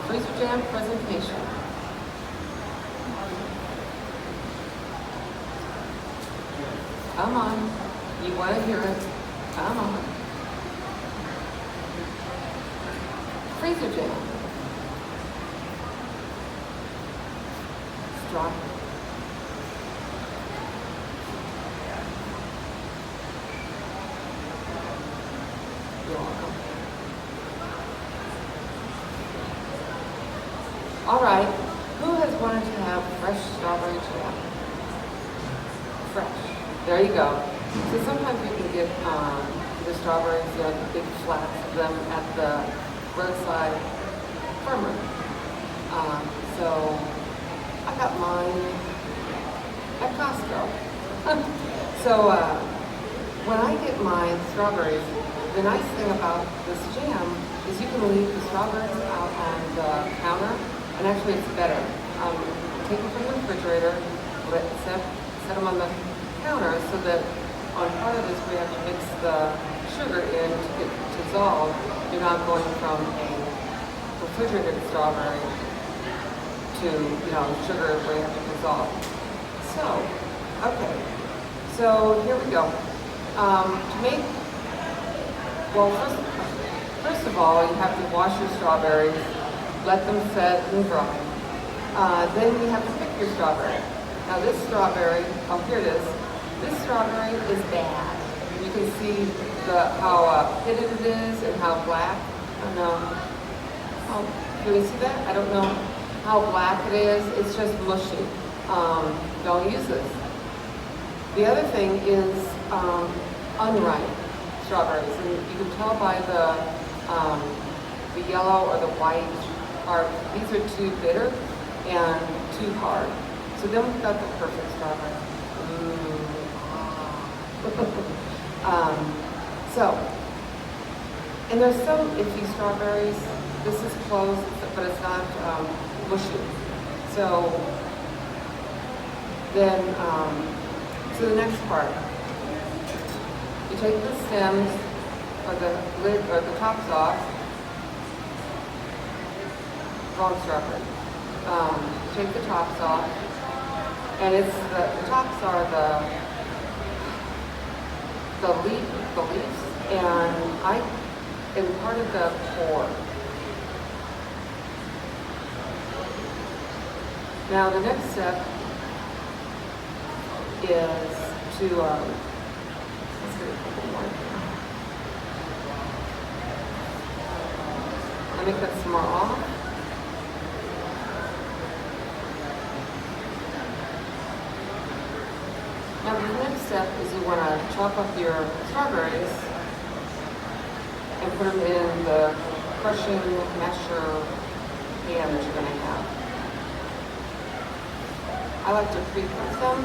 freezer jam presentation. Come on. You want to hear it. Come on. Freezer jam. Strawberry. You're welcome. All right. Who has wanted to have fresh strawberry jam? Fresh. There you go. So sometimes you can get the strawberries, the big flats of them at the roadside farmer. So I got mine at Costco. So when I get my strawberries, the nice thing about this jam is you can leave the strawberries out on the counter, and actually it's better. Take them from the refrigerator, set them on the counter so that on part of this we have to mix the sugar in to get dissolved. You're not going from a refrigerated strawberry to, sugar where you have to dissolve. So, okay. So here we go. To make, well, first of all, you have to wash your strawberries, let them set and dry. Then you have to pick your strawberry. Now this strawberry, oh here it is. This strawberry is bad. You can see how pitted it is and how black. I don't know. Oh, can you see that? I don't know how black it is. It's just mushy. Don't use this. The other thing is unripe strawberries, and you can tell by the yellow or the white part. These are too bitter and too hard. So then we've got the perfect strawberry. And there's some iffy strawberries. This is close, but it's not mushy. So then, so the next part, you take the stems or the lid or the tops off. Wrong strawberry. Take the tops off, and it's the tops are the leaves, and part of the core. Now the next step is to let's get a couple more. Let me cut some more off. Now the next step is you want to chop up your strawberries and put them in the crushing masher pan that you're going to have. I like to pre-cook them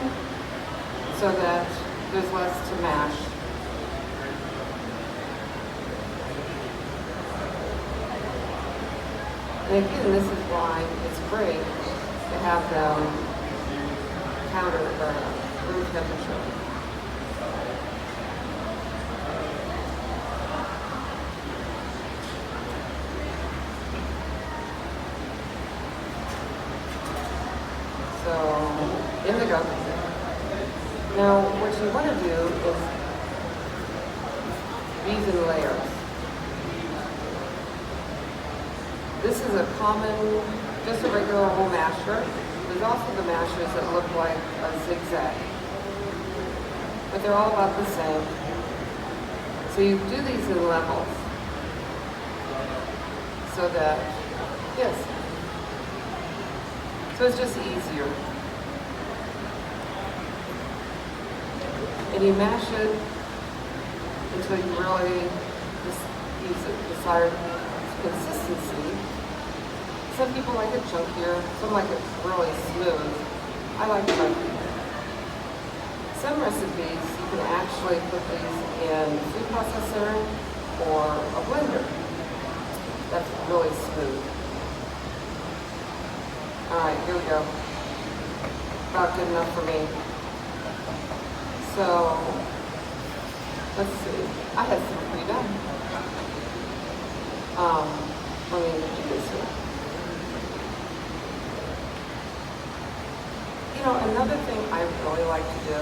so that there's less to mash. And again, this is why it's great to have them room temperature. So, in they go. Now, what you want to do is these in layers. This is a common, just a regular whole masher. There's also the mashers that look like a zigzag, but they're all about the same. So you do these in levels, so that, yes, so it's just easier. And you mash it until you really use the desired consistency. Some people like it chunkier, some like it really smooth. I like chunky. Some recipes, you can actually put these in a food processor or a blender. That's really smooth. All right, here we go. About good enough for me. So, let's see. I had some pre-done. Let me do this here. another thing I really like to do,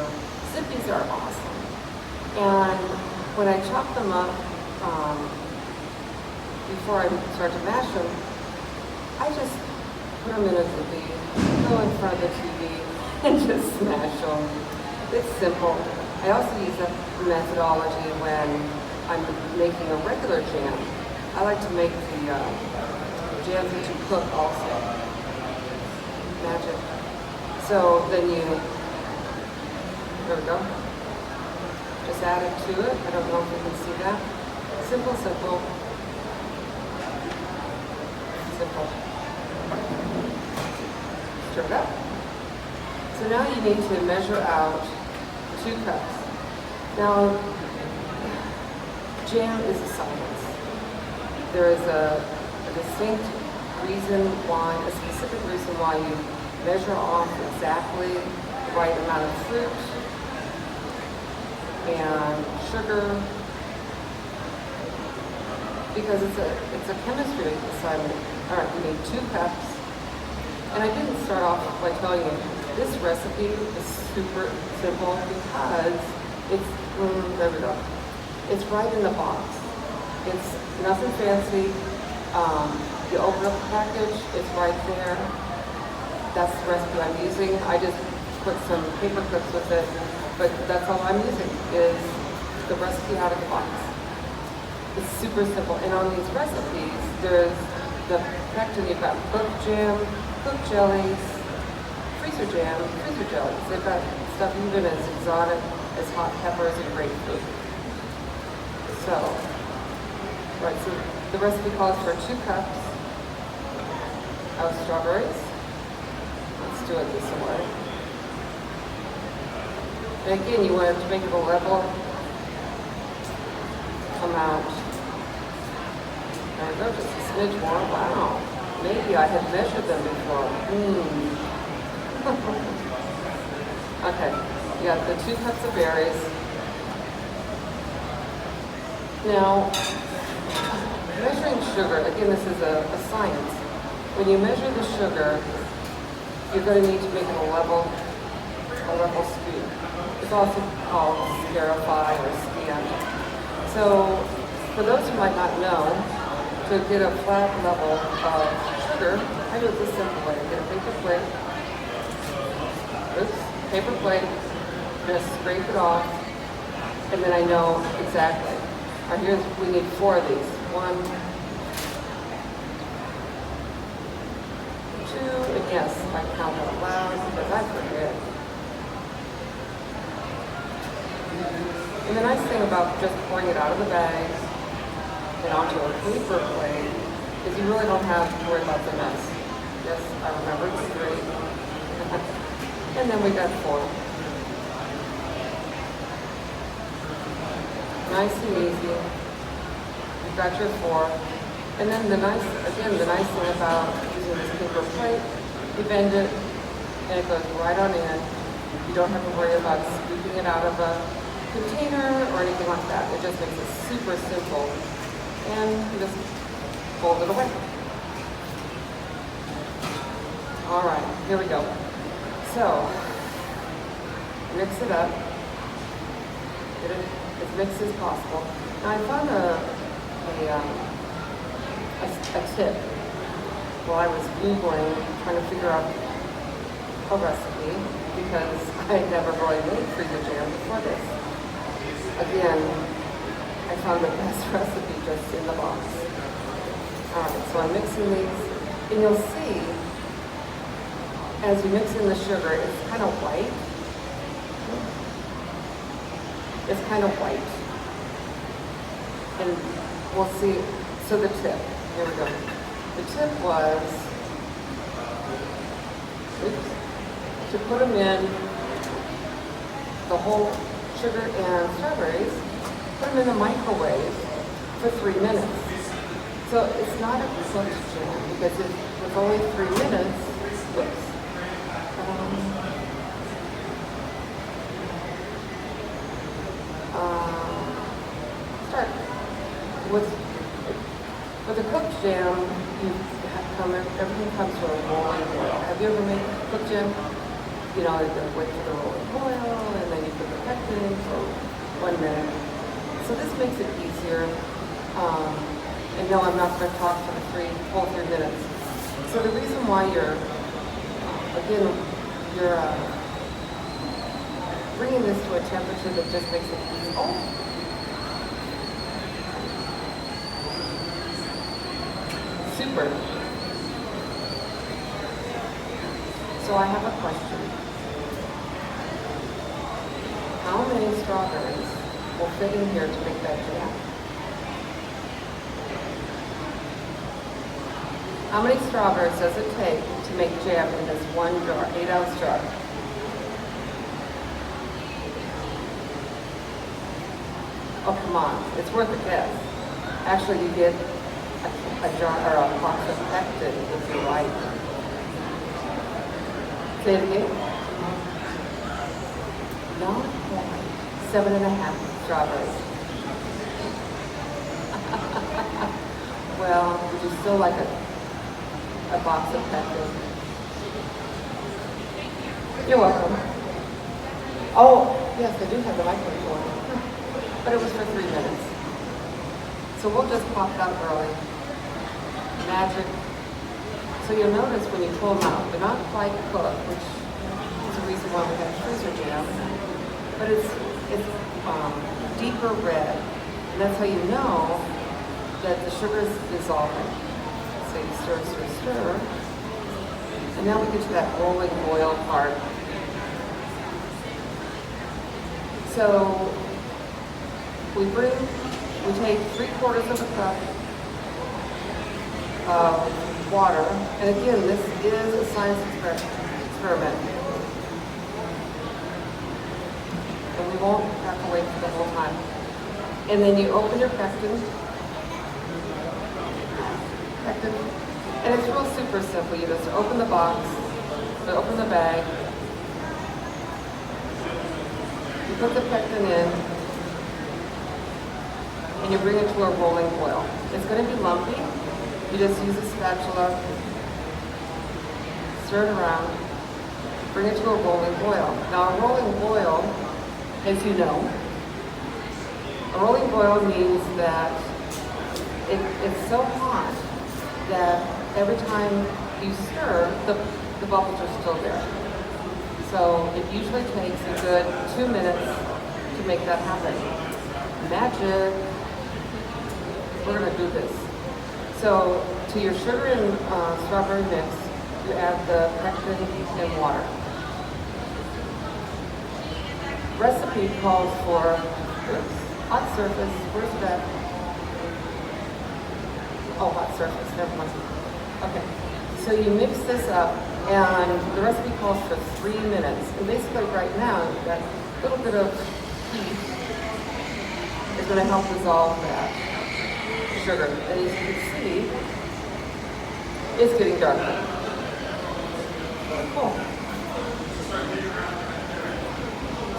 zippies are awesome. And when I chop them up, before I start to mash them, I just put them in a zippy, go in front of the TV, and just smash them. It's simple. I also use that methodology when I'm making a regular jam. I like to make the jams that you cook also. Magic. So then there we go. Just add it to it. I don't know if you can see that. Simple, simple. Simple. Stir it up. So now you need to measure out 2 cups. Now, jam is a science. There is a distinct reason why, a specific reason why you measure off exactly the right amount of fruit and sugar, because it's a chemistry assignment. All right, we need 2 cups. And I didn't start off by telling you, this recipe is super simple because it's, there we go. It's right in the box. It's nothing fancy. You open up the package, it's right there. That's the recipe I'm using. I just put some paper clips with it, but that's all I'm using is the recipe out of the box. It's super simple. And on these recipes, there's the pectin, you've got cooked jam, cooked jellies, freezer jam, freezer jellies. They've got stuff even as exotic as hot peppers and grapefruit. So, right, so the recipe calls for 2 cups of strawberries. Let's do it this way. And again, you want to make it a level amount. There we go, just a smidge more. Wow, maybe I had measured them before. Okay, you got the 2 cups of berries. Now, measuring sugar, again, this is a science. When you measure the sugar, you're going to need to make it a level scoop. It's also called scarify or scan. So, for those who might not know, to get a flat level of sugar, I do it this simple way. I get a paper plate. Oops, paper plate. Just scrape it off, and then I know exactly. All right, we need 4 of these. 1, 2, and yes, I count out loud because I forget. And the nice thing about just pouring it out of the bag and onto a paper plate is you really don't have to worry about the mess. Yes, I remember it's 3. And then we got 4. Nice and easy. You've got your 4. And then the nice thing about using this paper plate, you bend it and it goes right on in. You don't have to worry about scooping it out of a container or anything like that. It just makes it super simple. And you just fold it away. All right, here we go. So, mix it up. Get it as mixed as possible. Now I found a tip while I was Googling, trying to figure out a recipe, because I had never really made freezer jam before this. Again, I found the best recipe just in the box. Alright, so I'm mixing these, and you'll see, as you mix in the sugar, it's kind of white. It's kind of white. And we'll see, so the tip, here we go. The tip was, to put them in, the whole sugar and strawberries, put them in the microwave for 3 minutes. So it's not a cooked jam, because with only 3 minutes, oops, start. With a cooked jam, everything comes to a rolling boil. Have you ever made cooked jam? you know, you wait for the rolling boil, and then you put the pectin in for 1 minute. So this makes it easier. And no, I'm not going to talk for the whole 3 minutes. So the reason why you're bringing this to a temperature that just makes it easy. Oh. Super. So I have a question. How many strawberries will fit in here to make that jam? How many strawberries does it take to make jam in this one jar, 8-ounce jar? Oh, come on. It's worth a guess. Actually, you get a jar or a box of pectin if you're right. Say it again. Not quite. 7.5 strawberries. Well, would you still like a box of pectin? You're welcome. Oh, yes, I do have the microwave on. But it was for 3 minutes. So we'll just pop it out early. Magic. So you'll notice when you pull them out, they're not quite cooked, which is the reason why we have freezer jam. But it's deeper red. And that's how you know that the sugar is dissolving. So you stir, stir, stir. And now we get to that rolling boil part. So we take 3/4 of a cup of water. And again, this is a science experiment. And we won't have to wait for the whole time. And then you open your pectin. And it's real super simple. You just open the box, you open the bag, you put the pectin in, and you bring it to a rolling boil. It's going to be lumpy. You just use a spatula, stir it around, bring it to a rolling boil. Now a rolling boil, as you know, a rolling boil means that it's so hot that every time you stir, the bubbles are still there. So it usually takes a good 2 minutes to make that happen. Magic. We're going to do this. So to your sugar and strawberry mix, you add the pectin and water. Recipe calls for hot surface. Where's that? Oh, hot surface. Never mind. Okay. So you mix this up, and the recipe calls for 3 minutes. And basically, right now, that little bit of heat is going to help dissolve that sugar. And as you can see, it's getting darker. Cool.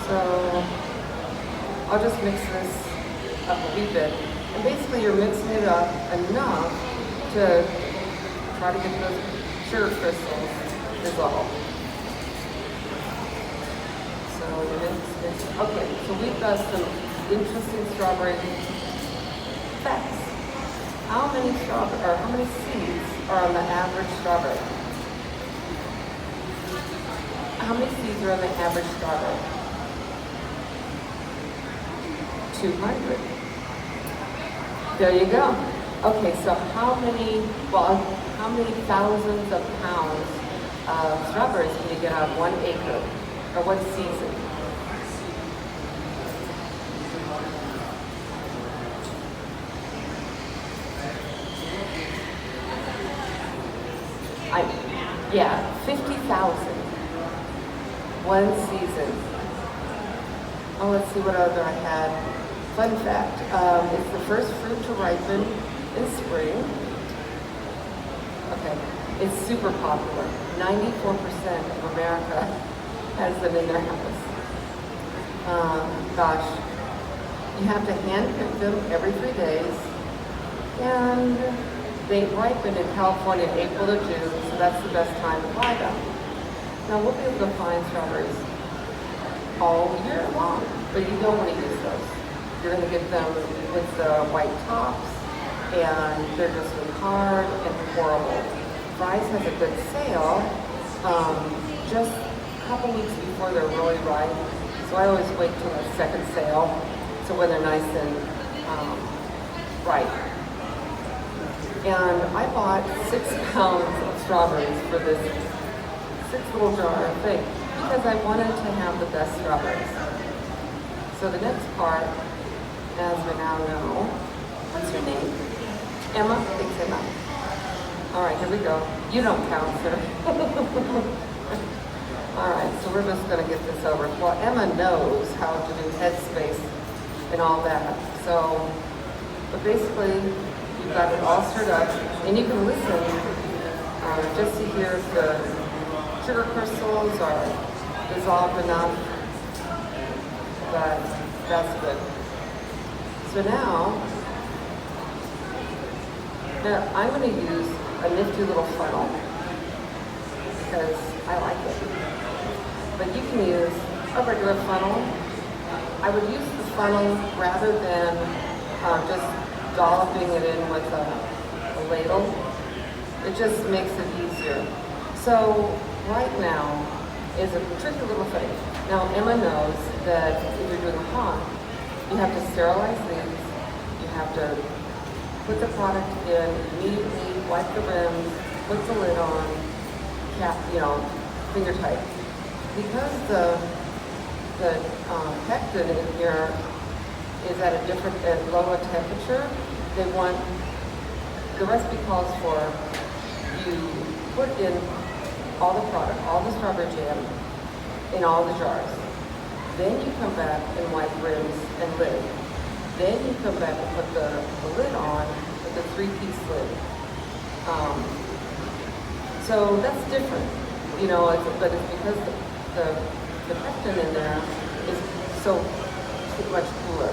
So I'll just mix this up a wee bit. And basically you're mixing it up enough to try to get those sugar crystals dissolved. So you mix. Okay, so we've got some interesting strawberry facts. How many seeds are on the average strawberry? How many seeds are on the average strawberry? 200. There you go. Okay, so how many thousands of pounds of strawberries can you get out of 1 acre, or what season? Yeah, 50,000. 1 season. Oh, let's see what other I had. Fun fact, it's the first fruit to ripen in spring. Okay, it's super popular. 94% of America has them in their house. Gosh, you have to hand pick them every 3 days. And they ripen in California April to June, so that's the best time to buy them. Now we'll be able to find strawberries all year long, but you don't want to use those. You're going to get them with the white tops, and they're just look hard and horrible. Fry's has a good sale just a couple weeks before they're really ripe, so I always wait till the second sale, so when they're nice and ripe. And I bought 6 pounds of strawberries for this 6 little jar thing because I wanted to have the best strawberries. So the next part, as we now know, what's your name? Emma? Thanks, Emma. All right, here we go. You don't count, sir. All right, so we're just going to get this over. Well, Emma knows how to do headspace and all that. So, but basically, you've got it all stirred up, and you can listen just to hear if the sugar crystals are dissolved enough. But that's good. So now I'm going to use a nifty little funnel because I like it. But you can use a regular funnel. I would use the funnel rather than just dolloping it in with a ladle. It just makes it easier. So right now is a tricky little thing. Now Emma knows that if you're doing hot, you have to sterilize these. You have to put the product in immediately, wipe the rims, put the lid on, cap, finger tight. Because the pectin in here is at a lower temperature, the recipe calls for you put in all the product, all the strawberry jam, in all the jars. Then you come back and wipe rims and lid. Then you come back and put the lid on with the 3-piece lid. So that's different, but it's because the pectin in there is so much cooler.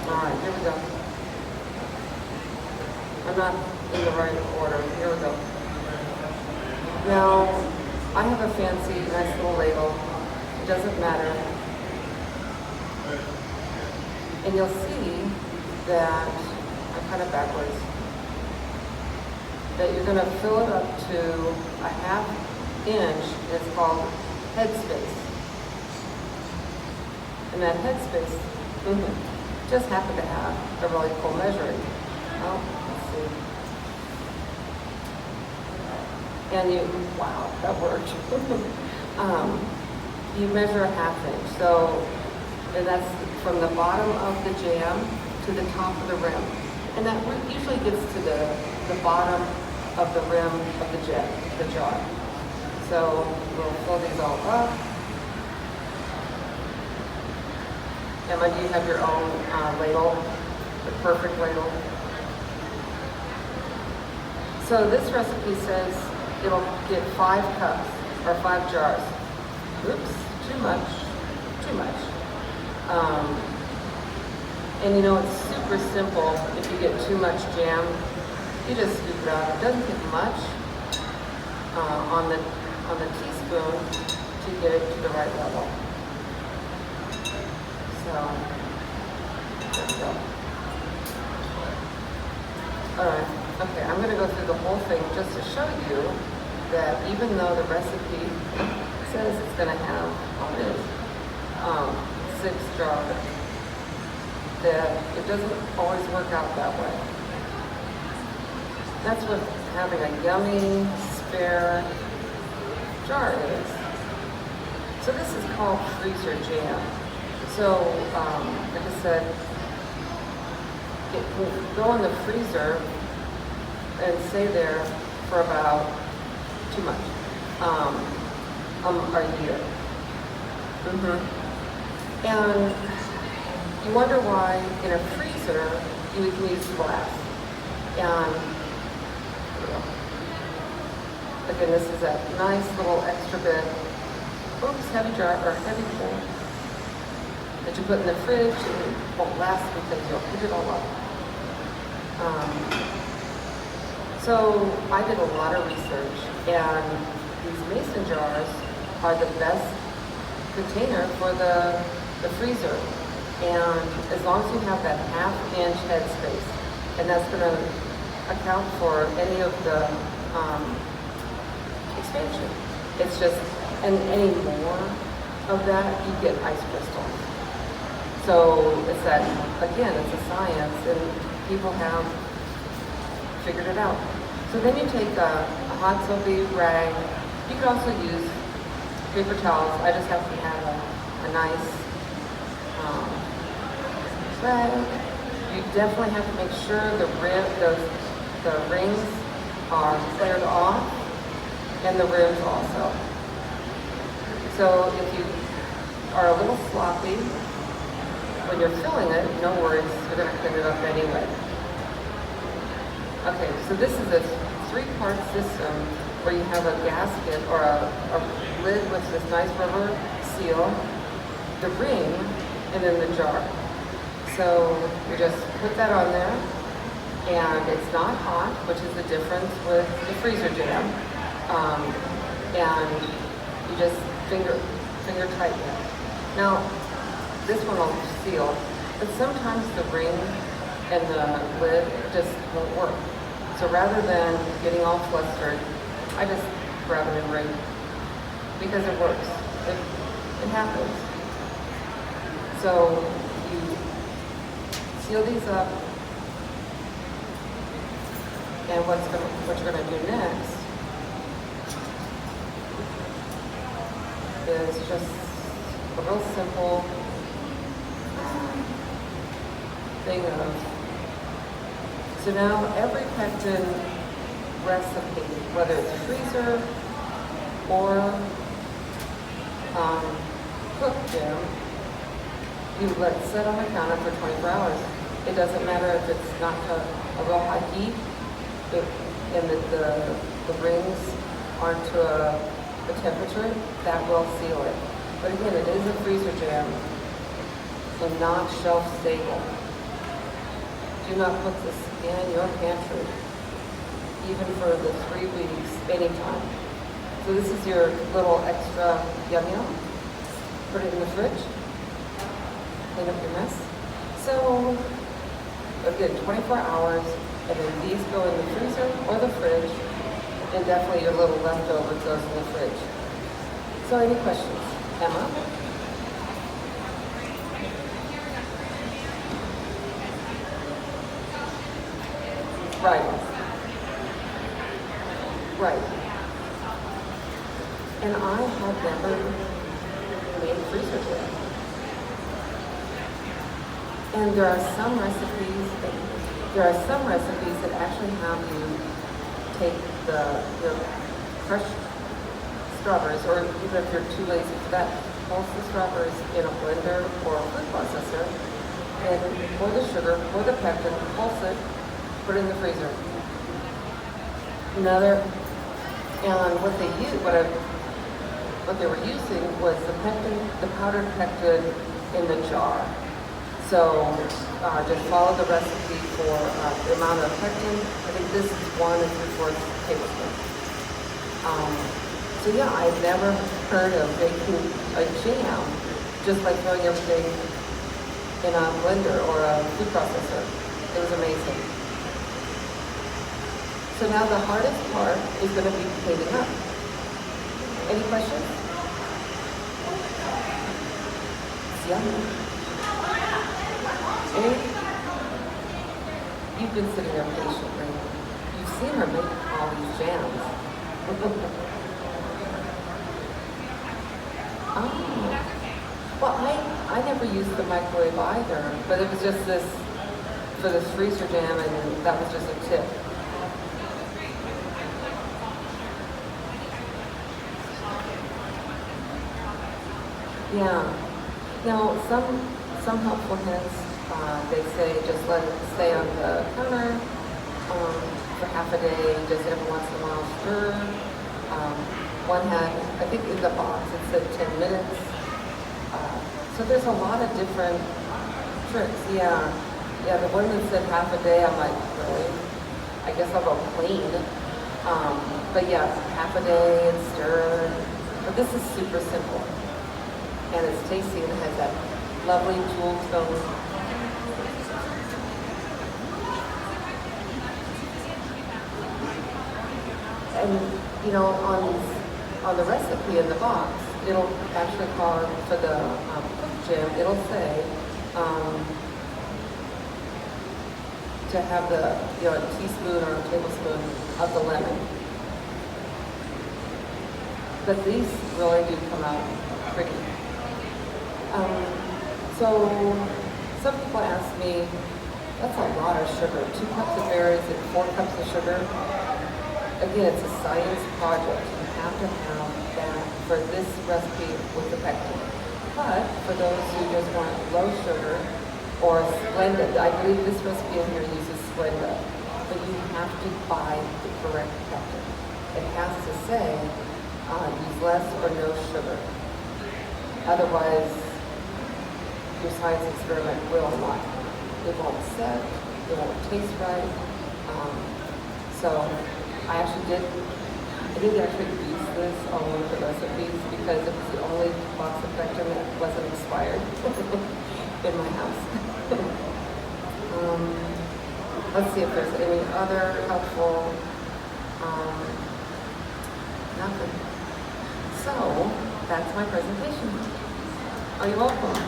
All right, here we go. I'm not in the right order. Here we go. Now, I have a fancy, nice little ladle. It doesn't matter. And you'll see that, I'm kind of backwards, that you're going to fill it up to a 1/2 inch. It's called headspace. And that headspace just happened to have a really cool measuring. Oh, let's see. And wow, that worked. You measure a 1/2 inch. So, and that's from the bottom of the jam to the top of the rim. And that usually gets to the bottom of the rim of the jar. So we'll fill these all up. Emma, do you have your own ladle? The perfect ladle? So this recipe says it'll get 5 cups or 5 jars. Oops, too much. And it's super simple. If you get too much jam, you just scoop it out. It doesn't take much on the teaspoon to get it to the right level. So there we go. All right. Okay, I'm going to go through the whole thing just to show you that even though the recipe says it's going to have all this 6 jars, that it doesn't always work out that way. That's what having a yummy spare jar is. So this is called freezer jam. So, like I said, it will go in the freezer and stay there for about 2 months, a year. And you wonder why in a freezer you can use glass. And again, this is a nice little extra bit, heavy jar or heavy bowl that you put in the fridge and it won't last because you'll heat it all up. So I did a lot of research, and these mason jars are the best container for the freezer. And as long as you have that half-inch head space, and that's going to account for any of the expansion. It's just, and any more of that, you get ice crystals. So it's that, again, it's a science, and people have figured it out. So then you take a hot soapy rag. You could also use paper towels. I just happen to have a nice rag. You definitely have to make sure the rings are cleared off, and the rims also. So if you are a little sloppy when you're filling it, no worries, you're going to clean it up anyway. Okay, so this is a 3-part system where you have a gasket or a lid with this nice rubber seal, the ring, and then the jar. So you just put that on there, and it's not hot, which is the difference with the freezer jam. And you just finger tighten it. Now, this one will seal, but sometimes the ring and the lid just won't work. So rather than getting all flustered, I just grab a new ring because it works. It happens. So you seal these up, and what you're going to do next is just a real simple thing of, so now every pectin recipe, whether it's freezer or cooked jam, you let it sit on the counter for 24 hours. It doesn't matter if it's not a real high heat, and the rings aren't to a temperature, that will seal it. But again, it is a freezer jam, so not shelf stable. Do not put this in your pantry, even for the 3 weeks, anytime. So this is your little extra yum yum. Put it in the fridge, clean up your mess. So again, 24 hours, and then these go in the freezer or the fridge, and definitely your little leftover goes in the fridge. So any questions? Emma? Right. Right. And I have never made freezer jam. And there are some recipes that actually have you take the crushed strawberries, or even if you're too lazy for that, pulse the strawberries in a blender or a food processor, and pour the sugar, pour the pectin, pulse it, put it in the freezer. And what they were using was the powdered pectin in the jar. So just follow the recipe for the amount of pectin. I think this is 1 3/4 tablespoons. So yeah, I've never heard of making a jam just by throwing everything in a blender or a food processor. It was amazing. So now the hardest part is going to be cleaning up. Any questions? It's yummy. Any? You've been sitting there patiently. You've seen her make all these jams. Oh. Well, I never used the microwave either, but it was just this for this freezer jam, and that was just a tip. Yeah. Now, some helpful hints, they say just let it stay on the counter for half a day, just every once in a while stir. One had, I think in the box, it said 10 minutes. So there's a lot of different tricks. Yeah, the one that said half a day, I'm like, really? I guess I'll go clean. But yeah, half a day and stir. But this is super simple. And it's tasty and it has that lovely jewel tone. And you know, on the recipe in the box, it'll actually call for the cook gem. It'll say to have the a teaspoon or a tablespoon of the lemon. But these really do come out pretty. So some people ask me, that's a lot of sugar. 2 cups of berries and 4 cups of sugar. Again, it's a science project. You have to have that for this recipe with the pectin. But for those who just want low sugar or Splenda, I believe this recipe in here uses Splenda, but you have to buy the correct pectin. It has to say use less or no sugar. Otherwise, your science experiment will not. It won't set, it won't taste right. So I didn't actually use this on one of the recipes because it was the only box of pectin that wasn't expired in my house. Let's see if there's any other helpful, nothing. So that's my presentation. Oh, you're welcome.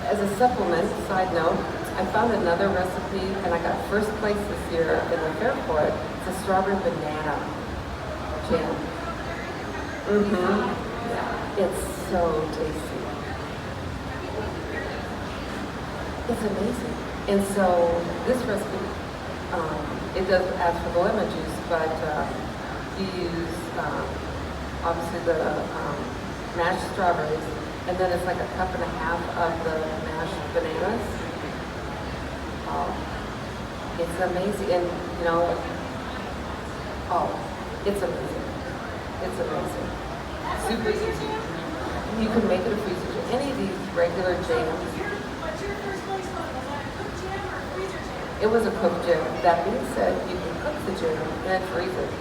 As a supplement, side note, I found another recipe and I got first place this year in the fair for it. It's a strawberry banana jam. Yeah, it's so tasty. It's amazing. And so this recipe, it does ask for the lemon juice, but you use obviously the mashed strawberries, and then it's like 1.5 cups of the mashed bananas. It's amazing, and it's amazing. It's amazing. Super easy. You can make it a freezer jam. Any of these regular jams. What's your first place one? Was that a cooked jam or a freezer jam? It was a cooked jam. That being said, you can cook the jam and then freeze it.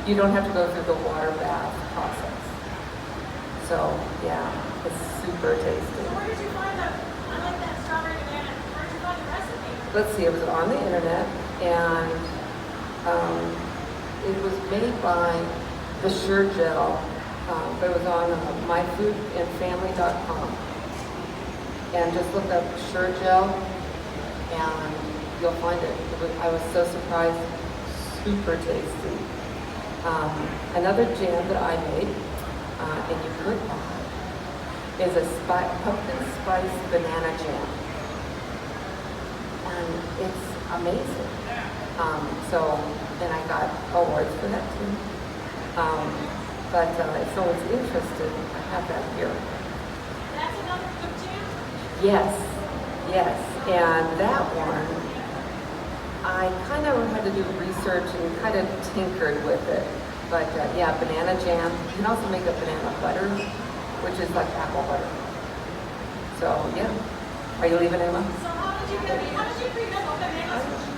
You don't have to go through the water bath process. So yeah, it's super tasty. Where did you find that? I like that strawberry banana. Where did you find the recipe? Let's see, it was on the internet, and it was made by the Sure Gel, but it was on myfoodandfamily.com. And just look up Sure Gel, and you'll find it. I was so surprised, super tasty. Another jam that I made, and you could buy, is a pumpkin spice banana jam. And it's amazing. And I got awards for that too. But if someone's interested, I have that here. That's another cooked jam? Yes. And that one, I kind of had to do research and kind of tinkered with it. But yeah, banana jam. You can also make a banana butter, which is like apple butter. So yeah. Are you leaving, Emma? So how did you prevent the bananas?